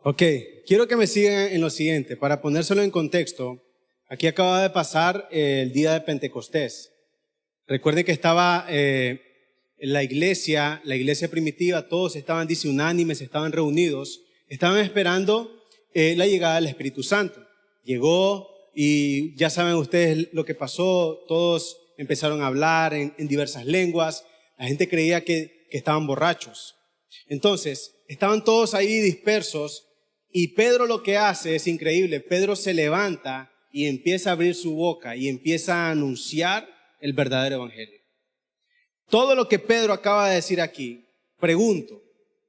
Ok, quiero que me sigan en lo siguiente. Para ponérselo en contexto, aquí acaba de pasar el día de Pentecostés. Recuerde que estaba la iglesia primitiva, todos estaban, dice, unánimes, estaban reunidos, estaban esperando la llegada del Espíritu Santo. Llegó y ya saben ustedes lo que pasó, todos empezaron a hablar en diversas lenguas, la gente creía que estaban borrachos. Entonces, estaban todos ahí dispersos y Pedro lo que hace es increíble. Pedro se levanta y empieza a abrir su boca y empieza a anunciar el verdadero evangelio. Todo lo que Pedro acaba de decir aquí, pregunto,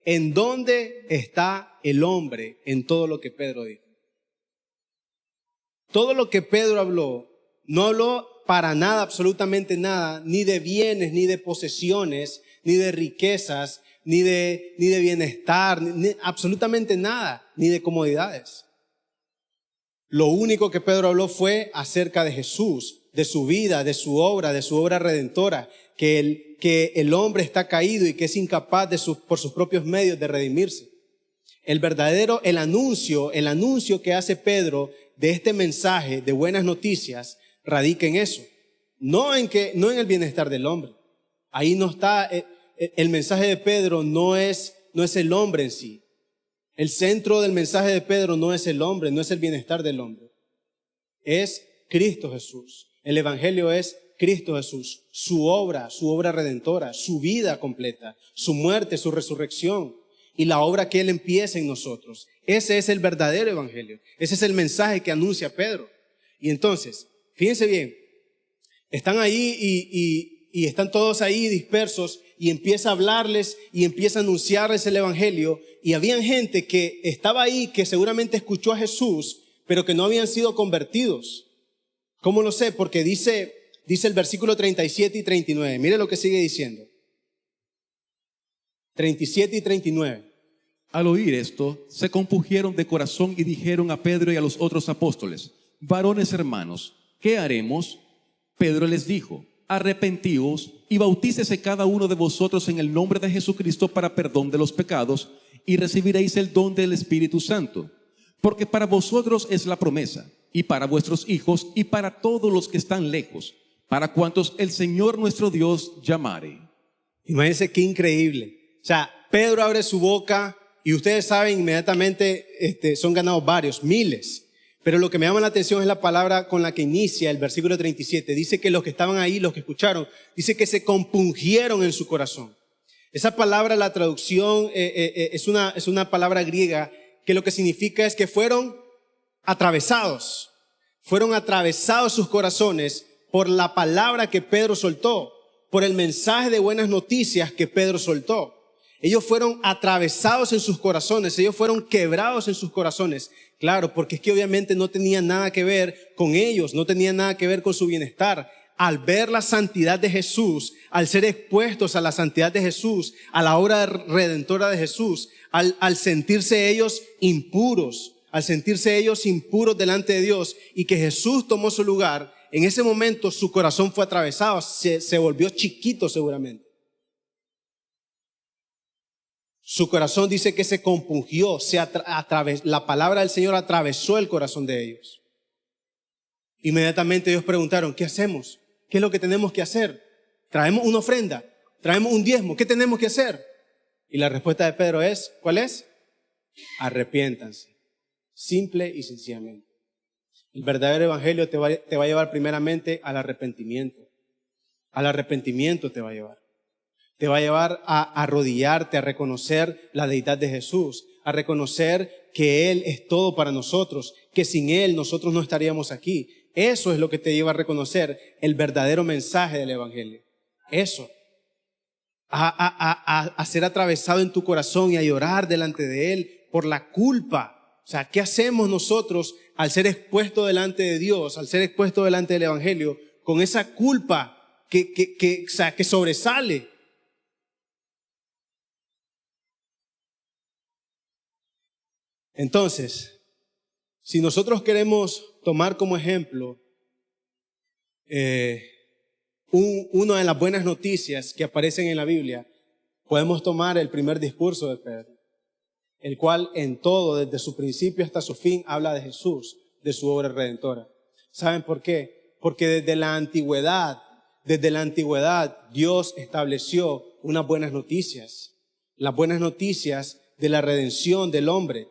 ¿en dónde está el hombre en todo lo que Pedro dijo? Todo lo que Pedro habló, no habló para nada, absolutamente nada, ni de bienes, ni de posesiones, ni de riquezas, ni de bienestar, absolutamente nada, ni de comodidades. Lo único que Pedro habló fue acerca de Jesús, de su vida, de su obra redentora, que el hombre está caído y que es incapaz por sus propios medios de redimirse. El anuncio que hace Pedro de este mensaje de buenas noticias radica en eso. No en el bienestar del hombre. Ahí no está, el mensaje de Pedro no es el hombre en sí. El centro del mensaje de Pedro no es el hombre, no es el bienestar del hombre. Es Cristo Jesús. El evangelio es Cristo Jesús, su obra redentora, su vida completa, su muerte, su resurrección y la obra que Él empieza en nosotros. Ese es el verdadero evangelio. Ese es el mensaje que anuncia Pedro. Y entonces, fíjense bien, están ahí y están todos ahí dispersos y empieza a hablarles y empieza a anunciarles el evangelio. Y había gente que estaba ahí que seguramente escuchó a Jesús, pero que no habían sido convertidos. ¿Cómo lo sé? Porque dice el versículo 37 y 39. Mire lo que sigue diciendo. 37 y 39. Al oír esto, se compungieron de corazón y dijeron a Pedro y a los otros apóstoles: varones hermanos, ¿qué haremos? Pedro les dijo: arrepentíos y bautícese cada uno de vosotros en el nombre de Jesucristo para perdón de los pecados, y recibiréis el don del Espíritu Santo. Porque para vosotros es la promesa, y para vuestros hijos, y para todos los que están lejos, para cuantos el Señor nuestro Dios llamare. Imagínense qué increíble. O sea, Pedro abre su boca y ustedes saben inmediatamente, son ganados varios, miles. Pero lo que me llama la atención es la palabra con la que inicia el versículo 37. Dice que los que estaban ahí, los que escucharon, dice que se compungieron en su corazón. Esa palabra, la traducción, es una palabra griega que lo que significa es que fueron atravesados. Fueron atravesados sus corazones por la palabra que Pedro soltó, por el mensaje de buenas noticias que Pedro soltó. Ellos fueron atravesados en sus corazones, ellos fueron quebrados en sus corazones. Claro, porque es que obviamente no tenía nada que ver con ellos, no tenía nada que ver con su bienestar. Al ver la santidad de Jesús, al ser expuestos a la santidad de Jesús, a la obra redentora de Jesús, al sentirse ellos impuros, delante de Dios y que Jesús tomó su lugar, en ese momento su corazón fue atravesado, se volvió chiquito seguramente. Su corazón dice que se compungió, la palabra del Señor atravesó el corazón de ellos. Inmediatamente ellos preguntaron: ¿qué hacemos? ¿Qué es lo que tenemos que hacer? ¿Traemos una ofrenda? ¿Traemos un diezmo? ¿Qué tenemos que hacer? Y la respuesta de Pedro es, ¿cuál es? Arrepiéntanse. Simple y sencillamente. El verdadero evangelio te va a llevar primeramente al arrepentimiento. Al arrepentimiento te va a llevar. Te va a llevar a arrodillarte, a reconocer la deidad de Jesús, a reconocer que Él es todo para nosotros, que sin Él nosotros no estaríamos aquí. Eso es lo que te lleva a reconocer el verdadero mensaje del evangelio. Eso. A ser atravesado en tu corazón y a llorar delante de Él por la culpa. O sea, ¿qué hacemos nosotros al ser expuesto delante de Dios, al ser expuesto delante del evangelio, con esa culpa que sobresale? Entonces, si nosotros queremos tomar como ejemplo una de las buenas noticias que aparecen en la Biblia, podemos tomar el primer discurso de Pedro. el cual en todo, desde su principio hasta su fin, habla de Jesús, de su obra redentora. ¿Saben por qué? Porque desde la antigüedad, Dios estableció unas buenas noticias. Las buenas noticias de la redención del hombre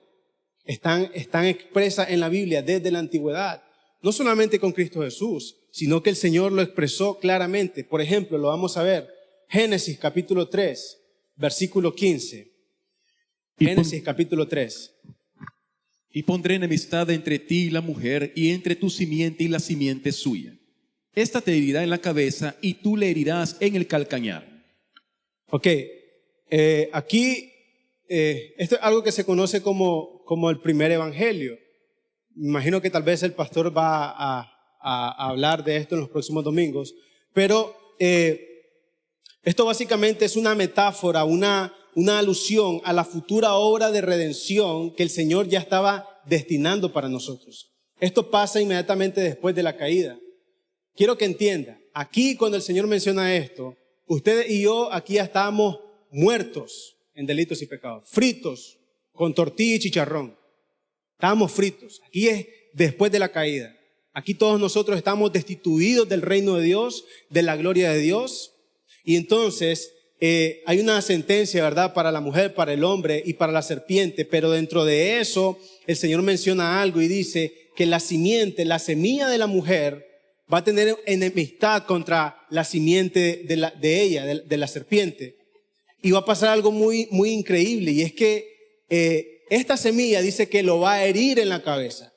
están expresas en la Biblia desde la antigüedad. No solamente con Cristo Jesús, sino que el Señor lo expresó claramente. Por ejemplo, lo vamos a ver. Génesis capítulo 3, versículo 15. Génesis capítulo 3. Y pondré enemistad entre ti y la mujer, y entre tu simiente y la simiente suya. Esta te herirá en la cabeza, y tú le herirás en el calcañar. Ok, aquí esto es algo que se conoce como el primer evangelio. Me imagino que tal vez el pastor va a hablar de esto en los próximos domingos, pero esto básicamente es una metáfora, una alusión a la futura obra de redención que el Señor ya estaba destinando para nosotros. Esto pasa inmediatamente después de la caída. Quiero que entienda, aquí cuando el Señor menciona esto, ustedes y yo aquí ya estábamos muertos en delitos y pecados, fritos con tortilla y chicharrón. Estábamos fritos. Aquí es después de la caída. Aquí todos nosotros estamos destituidos del reino de Dios, de la gloria de Dios. Y entonces hay una sentencia, ¿verdad?, para la mujer, para el hombre y para la serpiente. Pero dentro de eso, el Señor menciona algo y dice que la simiente, la semilla de la mujer, va a tener enemistad contra la simiente de ella, de la serpiente. Y va a pasar algo muy, muy increíble. Y es que esta semilla dice que lo va a herir en la cabeza.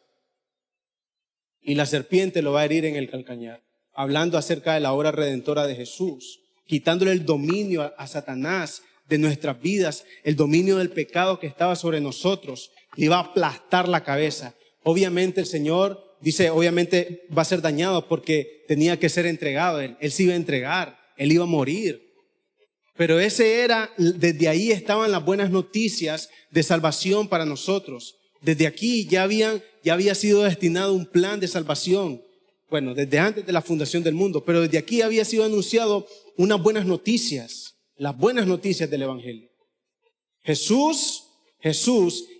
Y la serpiente lo va a herir en el calcañar. Hablando acerca de la obra redentora de Jesús. Quitándole el dominio a Satanás de nuestras vidas. El dominio del pecado que estaba sobre nosotros. Le iba a aplastar la cabeza. Obviamente el Señor dice, obviamente va a ser dañado porque tenía que ser entregado. Él se iba a entregar. Él iba a morir. Pero desde ahí estaban las buenas noticias de salvación para nosotros. Desde aquí ya había sido destinado un plan de salvación. Bueno, desde antes de la fundación del mundo, pero desde aquí había sido anunciado unas buenas noticias, las buenas noticias del Evangelio. Jesús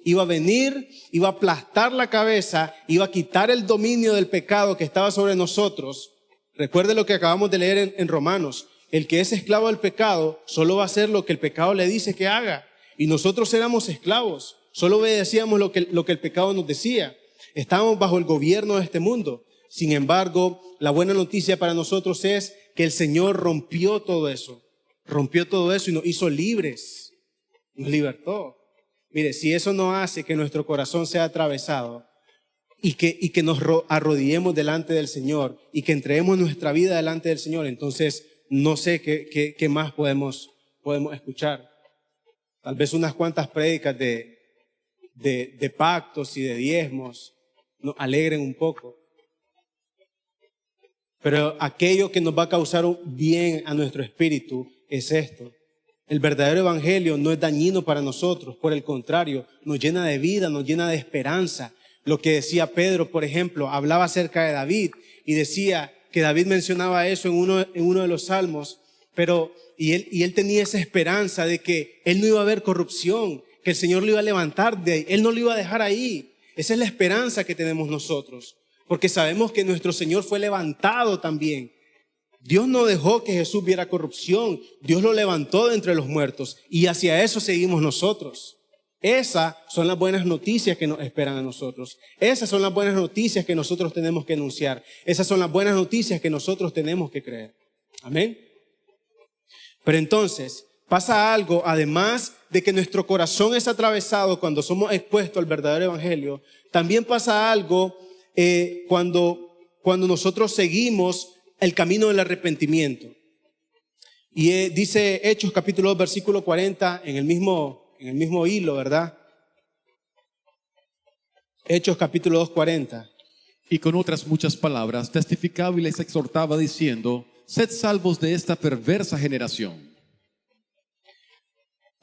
iba a venir, iba a aplastar la cabeza, iba a quitar el dominio del pecado que estaba sobre nosotros. Recuerde lo que acabamos de leer en Romanos. El que es esclavo del pecado solo va a hacer lo que el pecado le dice que haga. Y nosotros éramos esclavos. Solo obedecíamos lo que el pecado nos decía. Estábamos bajo el gobierno de este mundo. Sin embargo, la buena noticia para nosotros es que el Señor rompió todo eso. Rompió todo eso y nos hizo libres. Nos libertó. Mire, si eso no hace que nuestro corazón sea atravesado y que nos arrodillemos delante del Señor y que entreguemos nuestra vida delante del Señor, entonces no sé qué más podemos escuchar. Tal vez unas cuantas prédicas de pactos y de diezmos nos alegren un poco. Pero aquello que nos va a causar un bien a nuestro espíritu es esto. El verdadero evangelio no es dañino para nosotros, por el contrario, nos llena de vida, nos llena de esperanza. Lo que decía Pedro, por ejemplo, hablaba acerca de David y decía que David mencionaba eso en uno de los salmos, y él tenía esa esperanza de que él no iba a haber corrupción, que el Señor lo iba a levantar de ahí, él no lo iba a dejar ahí. Esa es la esperanza que tenemos nosotros, porque sabemos que nuestro Señor fue levantado también. Dios no dejó que Jesús viera corrupción, Dios lo levantó de entre los muertos y hacia eso seguimos nosotros. Esas son las buenas noticias que nos esperan a nosotros. Esas son las buenas noticias que nosotros tenemos que anunciar. Esas son las buenas noticias que nosotros tenemos que creer. Amén. Pero entonces pasa algo, además de que nuestro corazón es atravesado cuando somos expuestos al verdadero evangelio, también pasa algo cuando nosotros seguimos el camino del arrepentimiento. Y dice Hechos capítulo 2 versículo 40 en el mismo hilo, ¿verdad? Hechos capítulo 2, 40. Y con otras muchas palabras testificaba y les exhortaba diciendo: sed salvos de esta perversa generación.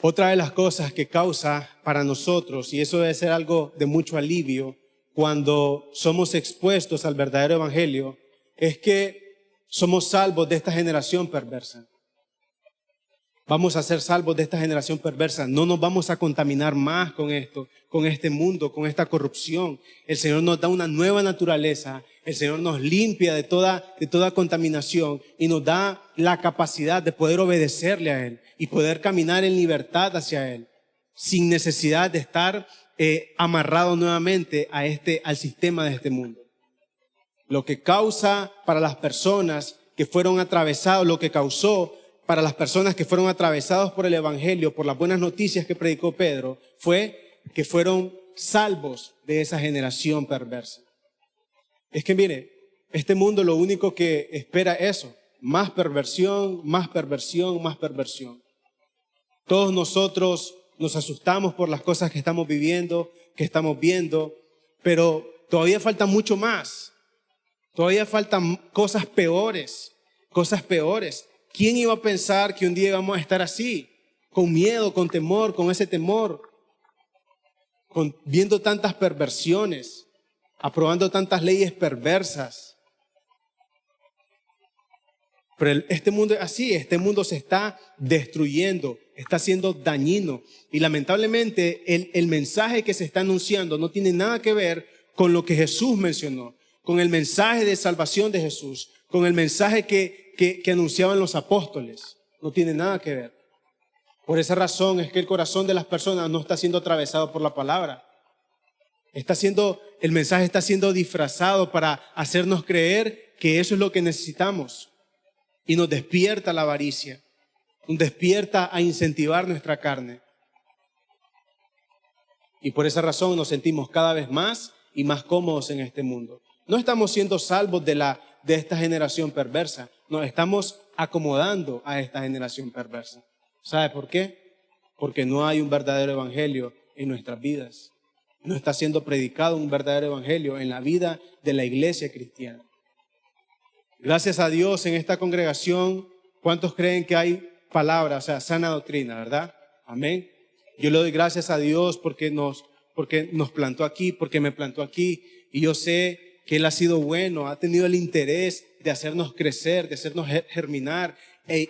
Otra de las cosas que causa para nosotros, y eso debe ser algo de mucho alivio cuando somos expuestos al verdadero evangelio, es que somos salvos de esta generación perversa. Vamos a ser salvos de esta generación perversa. No nos vamos a contaminar más con esto, con este mundo, con esta corrupción. El Señor nos da una nueva naturaleza. El Señor nos limpia de toda contaminación y nos da la capacidad de poder obedecerle a Él y poder caminar en libertad hacia Él, sin necesidad de estar amarrado nuevamente al sistema de este mundo. Lo que causa para las personas que fueron atravesados, lo que causó para las personas que fueron atravesados por el Evangelio, por las buenas noticias que predicó Pedro, fue que fueron salvos de esa generación perversa. Es que mire, este mundo lo único que espera es eso, más perversión, más perversión, más perversión. Todos nosotros nos asustamos por las cosas que estamos viviendo, que estamos viendo, pero todavía falta mucho más. Todavía faltan cosas peores, cosas peores. ¿Quién iba a pensar que un día íbamos a estar así? Con miedo, con temor, con ese temor, viendo tantas perversiones, aprobando tantas leyes perversas. Pero este mundo es así, este mundo se está destruyendo, está siendo dañino. Y lamentablemente el mensaje que se está anunciando no tiene nada que ver con lo que Jesús mencionó, con el mensaje de salvación de Jesús, con el mensaje que anunciaban los apóstoles. No tiene nada que ver. Por esa razón es que el corazón de las personas no está siendo atravesado por la palabra. El mensaje está siendo disfrazado para hacernos creer que eso es lo que necesitamos. Y nos despierta la avaricia, nos despierta a incentivar nuestra carne. Y por esa razón nos sentimos cada vez más y más cómodos en este mundo. No estamos siendo salvos de esta generación perversa, nos estamos acomodando a esta generación perversa. ¿Sabe por qué? Porque no hay un verdadero evangelio en nuestras vidas. No está siendo predicado un verdadero evangelio en la vida de la iglesia cristiana. Gracias a Dios en esta congregación, ¿cuántos creen que hay palabra, o sea, sana doctrina, verdad? Amén. Yo le doy gracias a Dios porque nos plantó aquí, porque me plantó aquí. Y yo sé que Él ha sido bueno, ha tenido el interés de hacernos crecer, de hacernos germinar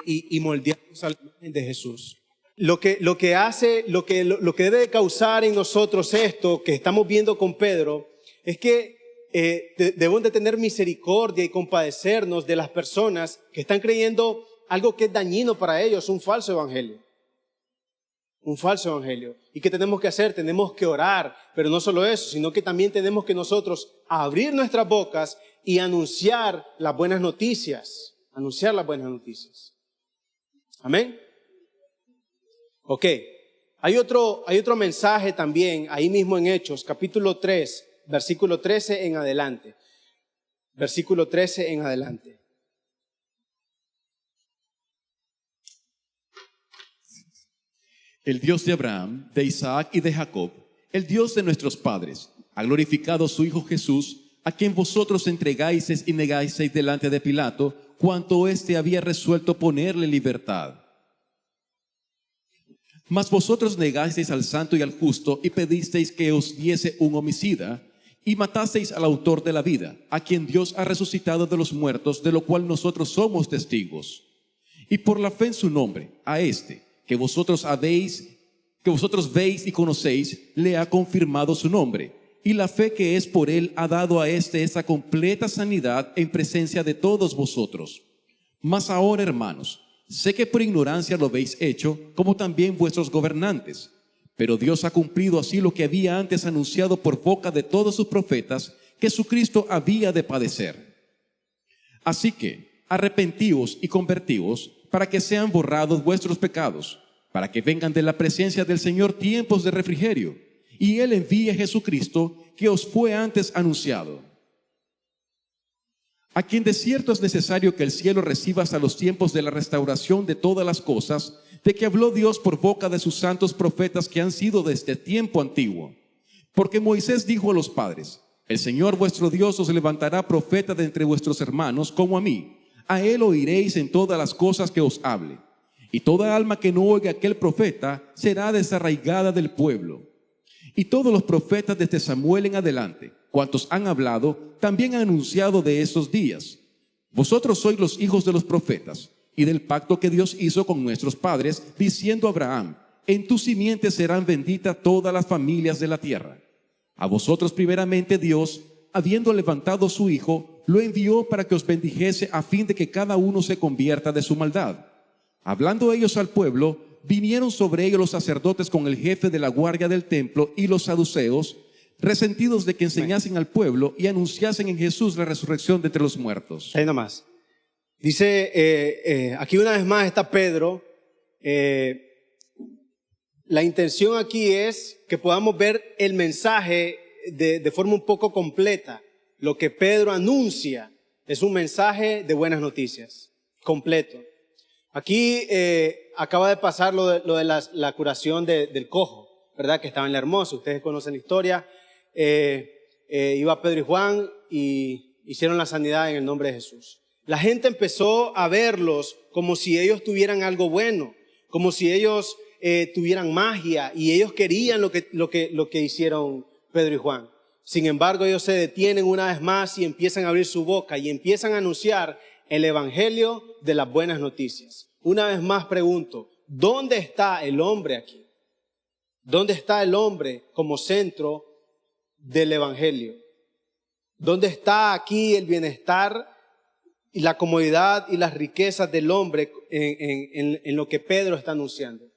y moldearnos a la imagen de Jesús. Lo que debe de causar en nosotros esto que estamos viendo con Pedro es que debemos de tener misericordia y compadecernos de las personas que están creyendo algo que es dañino para ellos, un falso evangelio. Un falso evangelio. ¿Y qué tenemos que hacer? Tenemos que orar, pero no solo eso, sino que también tenemos que nosotros abrir nuestras bocas y anunciar las buenas noticias. Anunciar las buenas noticias. Amén. Ok. Hay otro mensaje también, ahí mismo en Hechos, capítulo 3, versículo 13 en adelante. Versículo 13 en adelante. El Dios de Abraham, de Isaac y de Jacob, el Dios de nuestros padres, ha glorificado a su Hijo Jesús, a quien vosotros entregáis y negáis delante de Pilato, cuanto éste había resuelto ponerle libertad. Mas vosotros negasteis al santo y al justo y pedisteis que os diese un homicida, y matasteis al autor de la vida, a quien Dios ha resucitado de los muertos, de lo cual nosotros somos testigos. Y por la fe en su nombre, a este, que vosotros veis y conocéis, le ha confirmado su nombre, y la fe que es por él ha dado a este esa completa sanidad en presencia de todos vosotros. Mas ahora, hermanos, sé que por ignorancia lo habéis hecho, como también vuestros gobernantes, pero Dios ha cumplido así lo que había antes anunciado por boca de todos sus profetas, que su Cristo había de padecer. Así que arrepentíos y convertíos, para que sean borrados vuestros pecados, para que vengan de la presencia del Señor tiempos de refrigerio, y Él envíe a Jesucristo, que os fue antes anunciado, a quien de cierto es necesario que el cielo reciba hasta los tiempos de la restauración de todas las cosas, de que habló Dios por boca de sus santos profetas que han sido desde tiempo antiguo. Porque Moisés dijo a los padres: el Señor vuestro Dios os levantará profeta de entre vuestros hermanos, como a mí. A él oiréis en todas las cosas que os hable. Y toda alma que no oiga a aquel profeta será desarraigada del pueblo. Y todos los profetas desde Samuel en adelante, cuantos han hablado, también han anunciado de esos días. Vosotros sois los hijos de los profetas, y del pacto que Dios hizo con nuestros padres, diciendo a Abraham: en tu simiente serán benditas todas las familias de la tierra. A vosotros primeramente Dios, habiendo levantado su Hijo, lo envió para que os bendijese a fin de que cada uno se convierta de su maldad. Hablando ellos al pueblo, vinieron sobre ellos los sacerdotes con el jefe de la guardia del templo y los saduceos, resentidos de que enseñasen al pueblo y anunciasen en Jesús la resurrección de entre los muertos. Ahí nomás. Dice, aquí una vez más está Pedro. La intención aquí es que podamos ver el mensaje de forma un poco completa. Lo que Pedro anuncia es un mensaje de buenas noticias, completo. Aquí acaba de pasar lo de la curación del cojo, ¿verdad? Que estaba en la Hermosa. Ustedes conocen la historia. Iba Pedro y Juan y hicieron la sanidad en el nombre de Jesús. La gente empezó a verlos como si ellos tuvieran algo bueno, como si ellos tuvieran magia, y ellos querían lo que hicieron Pedro y Juan. Sin embargo, ellos se detienen una vez más y empiezan a abrir su boca y empiezan a anunciar el evangelio de las buenas noticias. Una vez más pregunto, ¿dónde está el hombre aquí? ¿Dónde está el hombre como centro del evangelio? ¿Dónde está aquí el bienestar y la comodidad y las riquezas del hombre en lo que Pedro está anunciando?